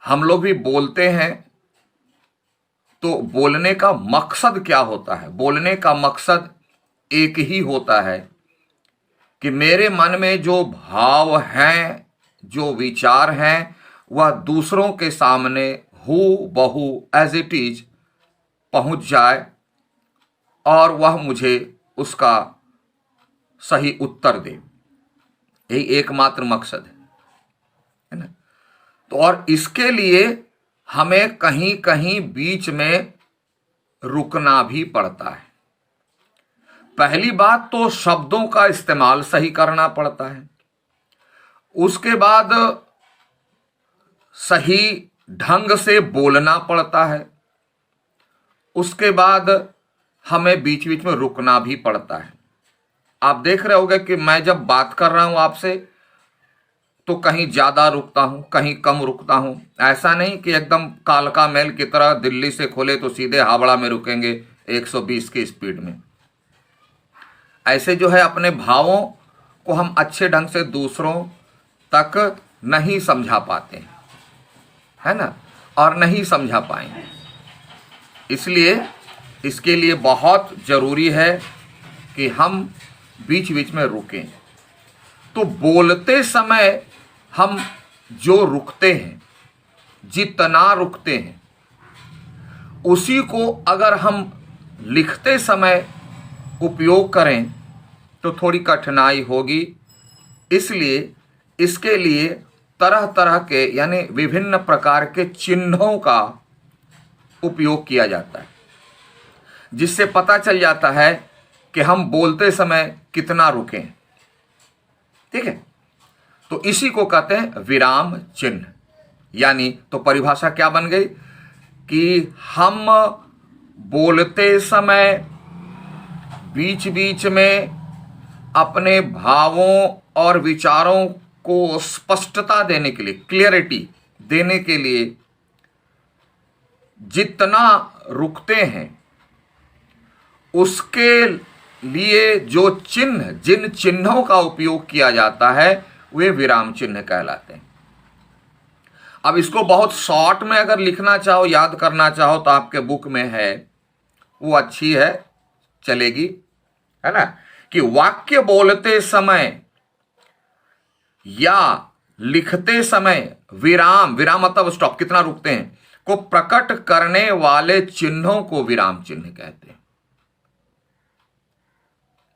हम लोग भी बोलते हैं, तो बोलने का मकसद क्या होता है? बोलने का मकसद एक ही होता है कि मेरे मन में जो भाव हैं, जो विचार हैं, वह दूसरों के सामने हू बहू एज इट इज पहुंच जाए और वह मुझे उसका सही उत्तर दे। यही एकमात्र मकसद है ना? तो और इसके लिए हमें कहीं कहीं बीच में रुकना भी पड़ता है। पहली बात तो शब्दों का इस्तेमाल सही करना पड़ता है, उसके बाद सही ढंग से बोलना पड़ता है, उसके बाद हमें बीच बीच में रुकना भी पड़ता है। आप देख रहे होंगे कि मैं जब बात कर रहा हूं आपसे तो कहीं ज्यादा रुकता हूं, कहीं कम रुकता हूं। ऐसा नहीं कि एकदम कालका मेल की तरह दिल्ली से खोले तो सीधे हावड़ा में रुकेंगे 120 की स्पीड में। ऐसे जो है अपने भावों को हम अच्छे ढंग से दूसरों तक नहीं समझा पाते हैं, है ना, और नहीं समझा पाएंगे। इसलिए इसके लिए बहुत जरूरी है कि हम बीच बीच में रुकें। तो बोलते समय हम जो रुकते हैं, जितना रुकते हैं, उसी को अगर हम लिखते समय उपयोग करें तो थोड़ी कठिनाई होगी। इसलिए इसके लिए तरह तरह के यानी विभिन्न प्रकार के चिन्हों का उपयोग किया जाता है, जिससे पता चल जाता है कि हम बोलते समय कितना रुकें। ठीक है, तो इसी को कहते हैं विराम चिन्ह। यानी तो परिभाषा क्या बन गई कि हम बोलते समय बीच बीच में अपने भावों और विचारों को स्पष्टता देने के लिए, क्लियरिटी देने के लिए जितना रुकते हैं, उसके लिए जो चिन्ह, जिन चिन्हों का उपयोग किया जाता है, वे विराम चिन्ह कहलाते हैं। अब इसको बहुत शॉर्ट में अगर लिखना चाहो, याद करना चाहो, तो आपके बुक में है, वो अच्छी है, चलेगी, है ना, कि वाक्य बोलते समय या लिखते समय विराम, विराम मतलब स्टॉप, कितना रुकते हैं, को प्रकट करने वाले चिन्हों को विराम चिन्ह कहते हैं।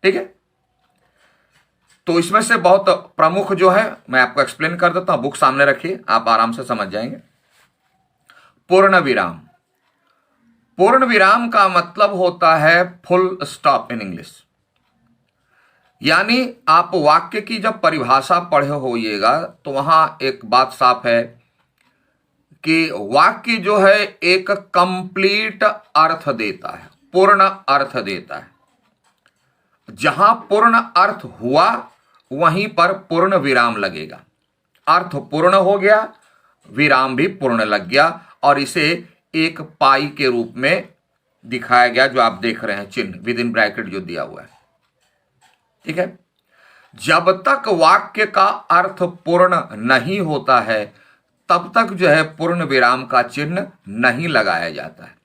ठीक है, तो इसमें से बहुत प्रमुख जो है मैं आपको एक्सप्लेन कर देता हूं, बुक सामने रखिए, आप आराम से समझ जाएंगे। पूर्ण विराम। पूर्ण विराम का मतलब होता है फुल स्टॉप इन इंग्लिश। यानी आप वाक्य की जब परिभाषा पढ़े होइएगा तो वहां एक बात साफ है कि वाक्य जो है एक कंप्लीट अर्थ देता है, पूर्ण अर्थ देता है। जहां पूर्ण अर्थ हुआ वहीं पर पूर्ण विराम लगेगा। अर्थ पूर्ण हो गया, विराम भी पूर्ण लग गया, और इसे एक पाई के रूप में दिखाया गया, जो आप देख रहे हैं चिन्ह विद इन ब्रैकेट जो दिया हुआ है। ठीक है, जब तक वाक्य का अर्थ पूर्ण नहीं होता है तब तक जो है पूर्ण विराम का चिन्ह नहीं लगाया जाता है।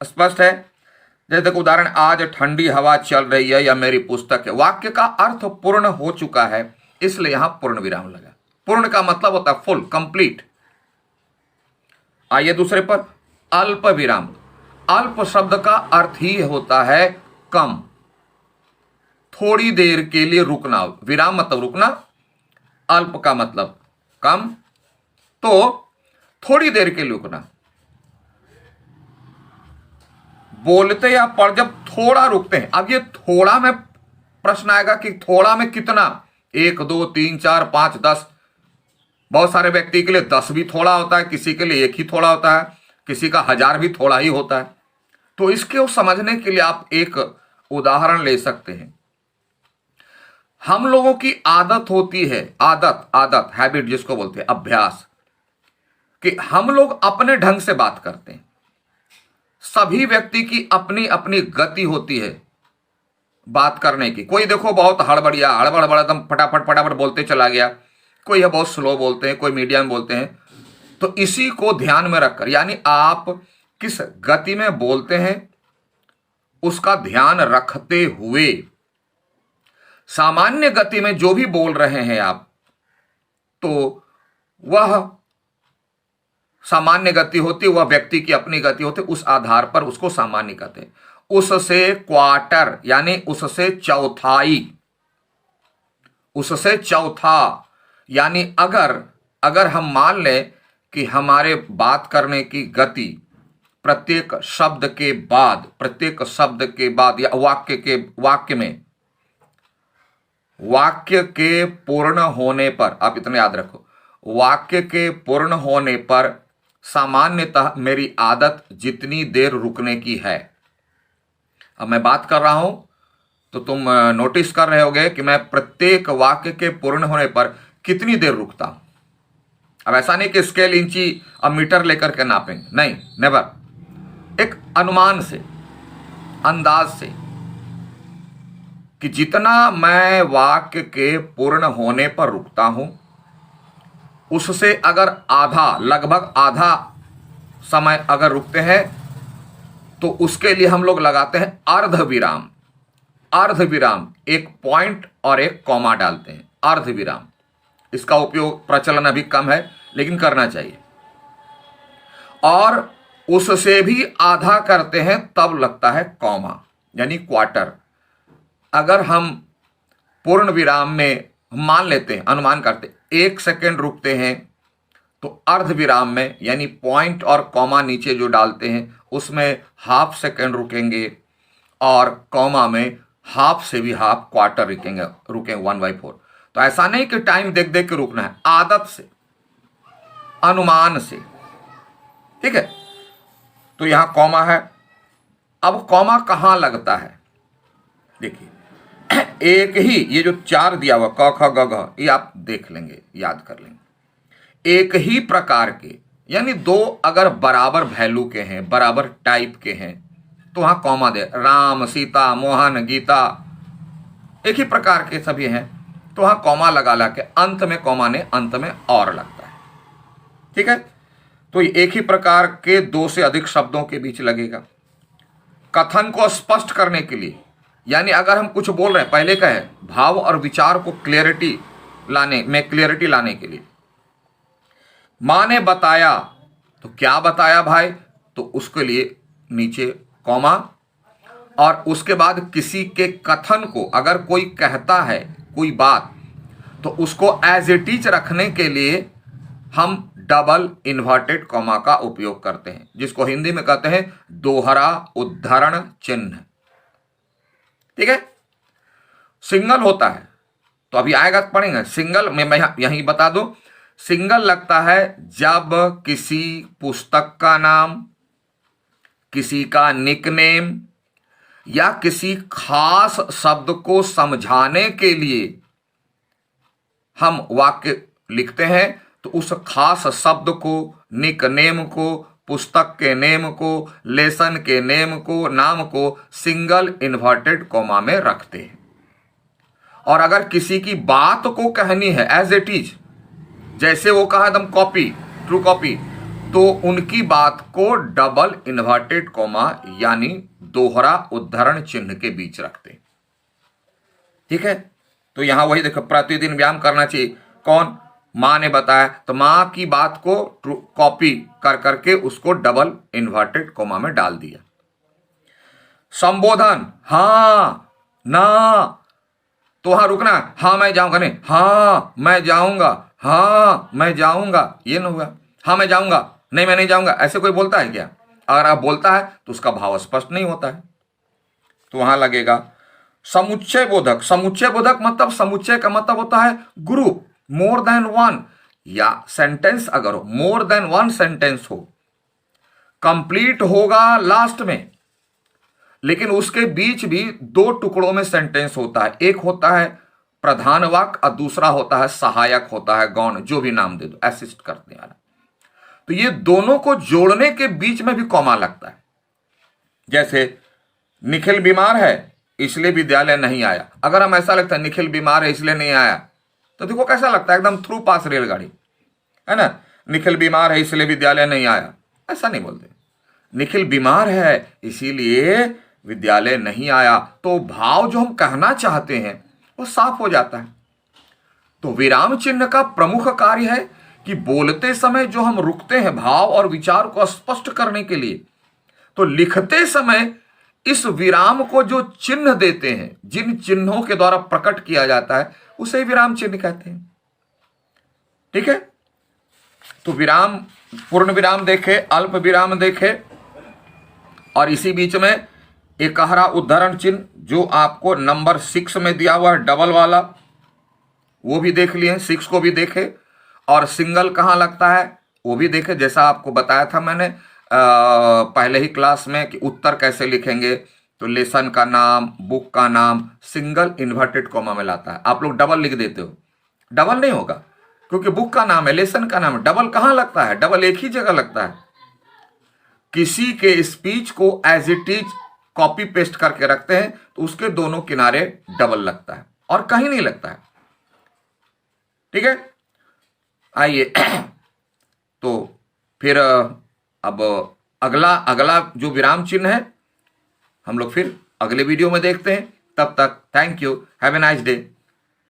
स्पष्ट है? जैसे देखो उदाहरण, आज ठंडी हवा चल रही है, या मेरी पुस्तक है। वाक्य का अर्थ पूर्ण हो चुका है, इसलिए यहां पूर्ण विराम लगा। पूर्ण का मतलब होता है फुल, कंप्लीट। आइए दूसरे पर, अल्प विराम। अल्प शब्द का अर्थ ही होता है कम, थोड़ी देर के लिए रुकना। विराम मतलब रुकना, अल्प का मतलब कम, तो थोड़ी देर के लिए रुकना। बोलते या पढ़ जब थोड़ा रुकते हैं, अब ये थोड़ा में प्रश्न आएगा कि थोड़ा में कितना, 1 2 3 4 5 10। बहुत सारे व्यक्ति के लिए 10 भी थोड़ा होता है, किसी के लिए 1 ही थोड़ा होता है, किसी का 1000 भी थोड़ा ही होता है। तो इसके समझने के लिए आप एक उदाहरण ले सकते हैं। हम लोगों की आदत होती है, आदत हैबिट जिसको बोलते हैं, अभ्यास, कि हम लोग अपने ढंग से बात करते हैं। सभी व्यक्ति की अपनी अपनी गति होती है बात करने की। कोई देखो बहुत हड़बड़िया, हड़बड़ एकदम फटाफट फटाफट बोलते चला गया, कोई है बहुत स्लो बोलते हैं, कोई मीडियम बोलते हैं। तो इसी को ध्यान में रखकर, यानी आप किस गति में बोलते हैं उसका ध्यान रखते हुए, सामान्य गति में जो भी बोल रहे हैं आप, तो वह सामान्य गति होती, वह व्यक्ति की अपनी गति होती, उस आधार पर उसको सामान्य कहते हैं। उससे क्वार्टर यानी उससे चौथाई, उससे चौथा, यानी अगर हम मान लें कि हमारे बात करने की गति प्रत्येक शब्द के बाद या वाक्य के पूर्ण होने पर, आप इतना याद रखो, वाक्य के पूर्ण होने पर सामान्यतः मेरी आदत जितनी देर रुकने की है। अब मैं बात कर रहा हूं तो तुम नोटिस कर रहे होगे कि मैं प्रत्येक वाक्य के पूर्ण होने पर कितनी देर रुकता हूं। अब ऐसा नहीं कि स्केल, इंची और मीटर लेकर के नापेंगे, नहीं, नेवर। एक अनुमान से, अंदाज से, कि जितना मैं वाक्य के पूर्ण होने पर रुकता हूं उससे अगर आधा, लगभग आधा समय अगर रुकते हैं तो उसके लिए हम लोग लगाते हैं अर्ध विराम। अर्ध विराम, एक पॉइंट और एक कॉमा डालते हैं, अर्ध विराम। इसका उपयोग प्रचलन अभी कम है लेकिन करना चाहिए। और उससे भी आधा करते हैं तब लगता है कॉमा यानी क्वार्टर। अगर हम पूर्ण विराम में मान लेते हैं, अनुमान करते 1 सेकेंड रुकते हैं, तो अर्ध विराम में यानी पॉइंट और कॉमा नीचे जो डालते हैं उसमें ½ सेकेंड रुकेंगे, और कॉमा में हाफ से भी हाफ, क्वार्टर रुकेंगे 1/4। तो ऐसा नहीं कि टाइम देख देख के रुकना है, आदत से, अनुमान से, ठीक है। तो यहां कॉमा है। अब कॉमा कहां लगता है, देखिए एक ही, ये जो 4 दिया हुआ क ख ग घ, ये आप देख लेंगे, याद कर लेंगे। एक ही प्रकार के, यानी 2 अगर बराबर वैल्यू के हैं, बराबर टाइप के हैं, तो वहां कॉमा दे। राम, सीता, मोहन, गीता, एक ही प्रकार के सभी हैं, तो वहां कॉमा लगा के अंत में, कॉमा ने अंत में और लगता है, ठीक है। तो एक ही प्रकार के 2 से अधिक शब्दों के बीच लगेगा। कथन को स्पष्ट करने के लिए, यानी अगर हम कुछ बोल रहे हैं, पहले का है भाव और विचार को क्लियरिटी लाने के लिए। मां ने बताया, तो क्या बताया भाई, तो उसके लिए नीचे कॉमा, और उसके बाद किसी के कथन को अगर कोई कहता है कोई बात, तो उसको एज इट इज रखने के लिए हम डबल इन्वर्टेड कॉमा का उपयोग करते हैं, जिसको हिंदी में कहते हैं दोहरा उद्धरण चिन्ह, ठीक है। सिंगल होता है तो अभी आएगा, पढ़ेंगे सिंगल में। मैं यहीं बता दूं, सिंगल लगता है जब किसी पुस्तक का नाम, किसी का निकनेम या किसी खास शब्द को समझाने के लिए हम वाक्य लिखते हैं, तो उस खास शब्द को, निकनेम को, पुस्तक के नेम को, लेसन के नेम को, नाम को सिंगल इन्वर्टेड कॉमा में रखते हैं। और अगर किसी की बात को कहनी है एज इट इज, जैसे वो कहा एकदम कॉपी, ट्रू कॉपी, तो उनकी बात को डबल इन्वर्टेड कॉमा यानी दोहरा उद्धरण चिन्ह के बीच रखते हैं, ठीक है। तो यहां वही देखो, प्रतिदिन व्यायाम करना चाहिए। कौन, मां ने बताया, तो मां की बात को कॉपी कर करके उसको डबल इन्वर्टेड कॉमा में डाल दिया। संबोधन, हां, ना, तो वहां रुकना, हां मैं जाऊंगा, नहीं हां मैं जाऊंगा, हां मैं जाऊंगा, ये ना हुआ हां मैं जाऊंगा, नहीं मैं नहीं जाऊंगा। ऐसे कोई बोलता है क्या? अगर आप बोलता है तो उसका भाव स्पष्ट नहीं होता है, तो वहां लगेगा समुच्चय बोधक। समुच्चय बोधक मतलब, समुच्चय का मतलब होता है ग्रुप, मोर देन वन, या सेंटेंस अगर हो, मोर देन वन सेंटेंस हो, कंप्लीट होगा लास्ट में, लेकिन उसके बीच भी 2 टुकड़ों में सेंटेंस होता है। एक होता है प्रधान वाक्य और दूसरा होता है सहायक, होता है गौण, जो भी नाम दे दो, असिस्ट करने वाला। तो ये दोनों को जोड़ने के बीच में भी कॉमा लगता है। जैसे निखिल बीमार है इसलिए विद्यालय नहीं आया, अगर हम ऐसा लगता है निखिल बीमार है इसलिए नहीं आया, तो देखो कैसा लगता है, एकदम थ्रू पास रेलगाड़ी, है ना। निखिल बीमार है इसलिए विद्यालय नहीं आया, ऐसा नहीं बोलते। निखिल बीमार है इसीलिए विद्यालय नहीं आया, तो भाव जो हम कहना चाहते हैं वो साफ हो जाता है। तो विराम चिन्ह का प्रमुख कार्य है कि बोलते समय जो हम रुकते हैं भाव और विचार को स्पष्ट करने के लिए, तो लिखते समय इस विराम को जो चिन्ह देते हैं, जिन चिन्हों के द्वारा प्रकट किया जाता है, उसे विराम चिन्ह कहते हैं। ठीक है, तो विराम, पूर्ण विराम देखे, अल्प विराम देखे, और इसी बीच में एकहरा उद्धरण चिन्ह जो आपको नंबर 6 में दिया हुआ है, डबल वाला, वो भी देख लिए, 6 को भी देखे। और सिंगल कहाँ लगता है वो भी देखे, जैसा आपको बताया था मैंने पहले ही क्लास में कि उत्तर कैसे लिखेंगे। तो लेसन का नाम, बुक का नाम सिंगल इन्वर्टेड कॉमा में लाता है। आप लोग डबल लिख देते हो, डबल नहीं होगा क्योंकि बुक का नाम है, लेसन का नाम है। डबल कहाँ लगता है? डबल एक ही जगह लगता है। किसी के स्पीच को as it is copy paste करके रखते हैं तो उसके दोनों किनारे डबल लगता है और कहीं नहीं लगता है। ठीक है, आइए तो फिर अब अगला जो विराम चिन्ह है हम लोग फिर अगले वीडियो में देखते हैं। तब तक thank you, have a nice day.